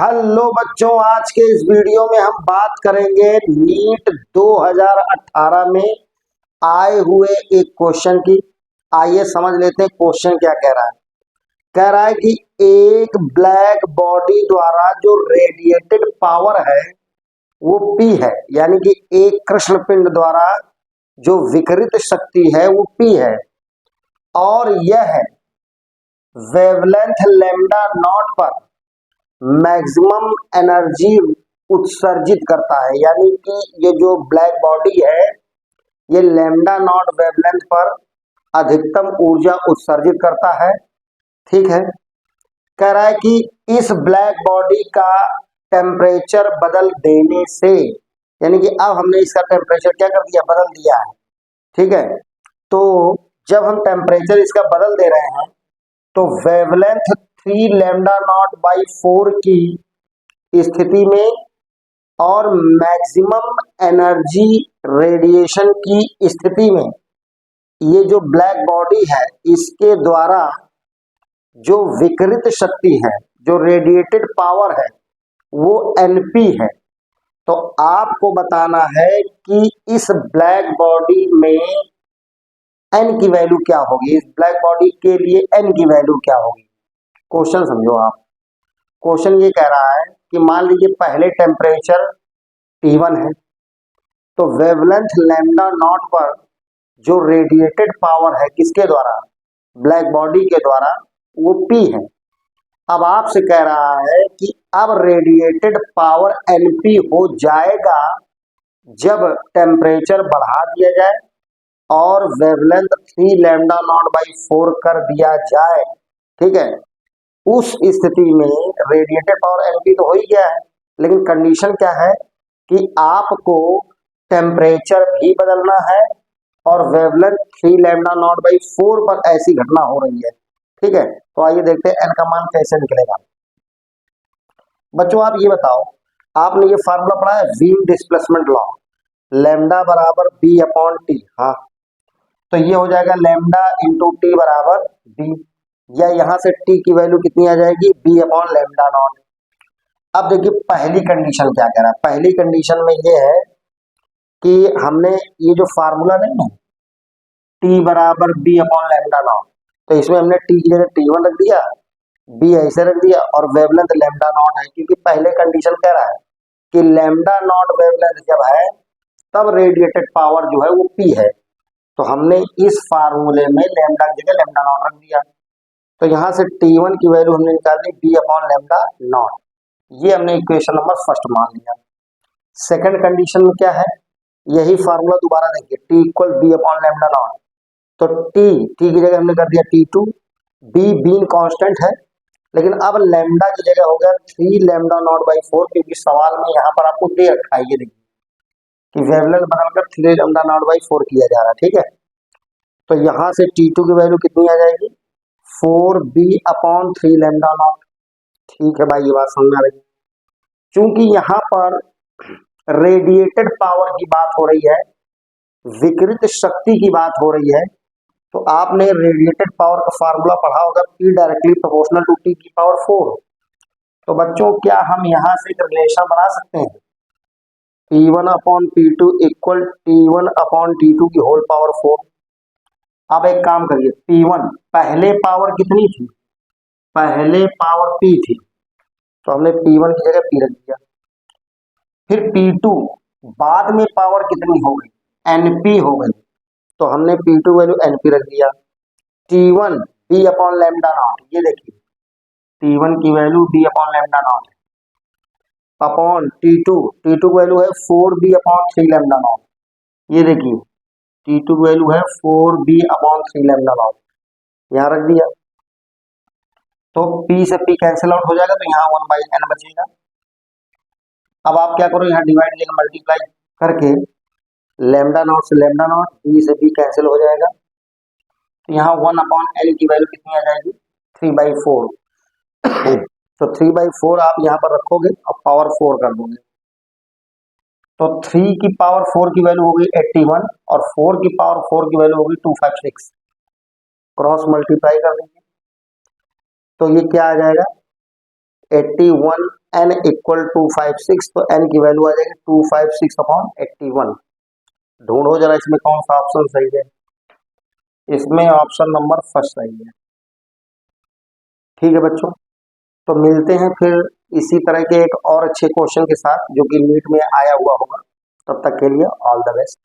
Hello बच्चों, आज के इस वीडियो में हम बात करेंगे नीट 2018 में आए हुए एक क्वेश्चन की। आइए समझ लेते हैं क्वेश्चन क्या कह रहा है। कह रहा है कि एक ब्लैक बॉडी द्वारा जो रेडिएटेड पावर है वो P है, यानी कि एक कृष्ण पिंड द्वारा जो विकिरित शक्ति है वो P है, और यह वेवलेंथ लैम्डा नॉट पर मैक्सिमम एनर्जी उत्सर्जित करता है। यानी कि ये जो ब्लैक बॉडी है ये लैम्डा नॉट वेवलेंथ पर अधिकतम ऊर्जा उत्सर्जित करता है। ठीक है। कह रहा है कि इस ब्लैक बॉडी का टेम्परेचर बदल देने से, यानी कि अब हमने इसका टेम्परेचर क्या कर दिया, बदल दिया है। ठीक है। तो जब हम टेम्परेचर इसका बदल दे रहे हैं तो वेवलेंथ 3 लैम्डा नॉट बाई 4 की स्थिति में और मैक्सिमम एनर्जी रेडिएशन की स्थिति में ये जो ब्लैक बॉडी है इसके द्वारा जो विकिरित शक्ति है, जो रेडिएटेड पावर है, वो Np है। तो आपको बताना है कि इस ब्लैक बॉडी में N की वैल्यू क्या होगी, इस ब्लैक बॉडी के लिए N की वैल्यू क्या होगी। क्वेश्चन समझो आप। क्वेश्चन ये कह रहा है कि मान लीजिए पहले टेम्परेचर T1 है, तो वेवलेंथ लैम्डा नॉट पर जो रेडिएटेड पावर है किसके द्वारा, ब्लैक बॉडी के द्वारा, वो P है। अब आपसे कह रहा है कि अब रेडिएटेड पावर Np हो जाएगा जब टेम्परेचर बढ़ा दिया जाए और वेवलेंथ 3 लैम्डा नॉट बाई 4 कर दिया जाए। ठीक है। उस स्थिति में रेडिएटेड पावर Np तो हो ही गया है, लेकिन कंडीशन क्या है कि आपको टेम्परेचर भी बदलना है और वेवलेंथ 3 लैम्डा नॉट बाई 4 पर ऐसी घटना हो रही है। ठीक है। तो आइए देखते हैं N का मान कैसे निकलेगा। बच्चों आप ये बताओ, आपने ये फार्मूला पढ़ा है बीम डिस्प्लेसमेंट लॉ, लैम्डा बराबर बी अपॉन टी। हाँ, तो ये हो जाएगा लैम्डा इंटू टी बराबर बी, या यहां से टी की वैल्यू कितनी आ जाएगी, बी अपॉन लैम्डा नॉट। अब देखिए पहली कंडीशन क्या कह रहा है। पहली कंडीशन में ये है कि हमने ये जो फार्मूला नहीं है टी बराबर बी अपॉन लैम्डा नॉट, तो इसमें हमने टी की जगह T1 रख दिया, बी ऐसे रख दिया और वेवलेंथ लैम्डा नॉट है, क्योंकि पहले कंडीशन कह रहा है कि लैम्डा नॉट वेवलेंथ जब है तब रेडिएटेड पावर जो है वो P है। तो हमने इस फार्मूले में लैम्डा की जगह लैम्डा नॉट रख दिया। तो यहाँ से T1 की वैल्यू हमने निकाल दी बी अपॉन लैम्डा नॉट। ये हमने इक्वेशन नंबर फर्स्ट मान लिया। सेकंड कंडीशन में क्या है, यही फार्मूला दोबारा देखिए, T equal B upon lambda naught. तो टी की जगह हमने कर दिया T2, बी बीन कांस्टेंट है, लेकिन अब लैम्डा की जगह हो गया 3 लैम्डा नॉट बाई 4, क्योंकि सवाल में यहाँ पर आपको दे रखा है, ये देखिए कि वेवलेंथ बदलकर 3 लैम्डा नॉट बाई 4 किया जा रहा है। ठीक है। तो यहाँ से T2 की वैल्यू कितनी आ जाएगी, 4b अपॉन 3 लैम्डा नॉट। ठीक है भाई, ये बात समझ आ रही है। चूंकि यहाँ पर रेडिएटेड पावर की बात हो रही है, विकिरित शक्ति की बात हो रही है, तो आपने रेडिएटेड पावर का फार्मूला पढ़ा होगा, P directly proportional to T की पावर 4। तो बच्चों क्या हम यहाँ से एक रिलेशन बना सकते हैं, P1 upon P2 equal T1 upon T2 की होल पावर 4। अब एक काम करिए, P1 पहले पावर कितनी थी, पहले पावर P थी, तो हमने P1 की जगह P रख दिया। फिर P2 बाद में पावर कितनी हो गई, Np हो गई, तो हमने P2 वैल्यू Np रख दिया। T1 B upon lambda not, ये देखिए T1 की value B upon lambda not upon T2 की वैल्यू है 4B अपॉन 3 लैम्डा नॉट। ये देखिए T2 की वैल्यू है 4B अपॉन 3 लैम्डा नॉट, यहाँ रख दिया। तो P से P कैंसिल आउट हो जाएगा, तो यहाँ 1 बाई N बचेगा। अब आप क्या करो, यहाँ डिवाइड देकर मल्टीप्लाई करके लैम्डा नॉट से लैम्डा नॉट, B से B कैंसिल हो जाएगा, तो यहाँ 1 अपॉन N की वैल्यू कितनी आ जाएगी, 3/4। तो 3/4 आप यहाँ पर रखोगे और पावर 4 कर दोगे, तो 3 की पावर 4 की वैल्यू होगी 81 और 4 की पावर 4 की वैल्यू होगी 256। क्रॉस मल्टीप्लाई कर देंगे तो ये क्या आ जाएगा, 81 n इक्वल 256, तो n की वैल्यू आ जाएगी 256/81। ढूंढो जरा इसमें कौन सा ऑप्शन सही है। इसमें ऑप्शन नंबर फर्स्ट सही है। ठीक है बच्चों, तो मिलते हैं फिर इसी तरह के एक और अच्छे क्वेश्चन के साथ जो कि नीट में आया हुआ होगा। तब तक के लिए ऑल द बेस्ट।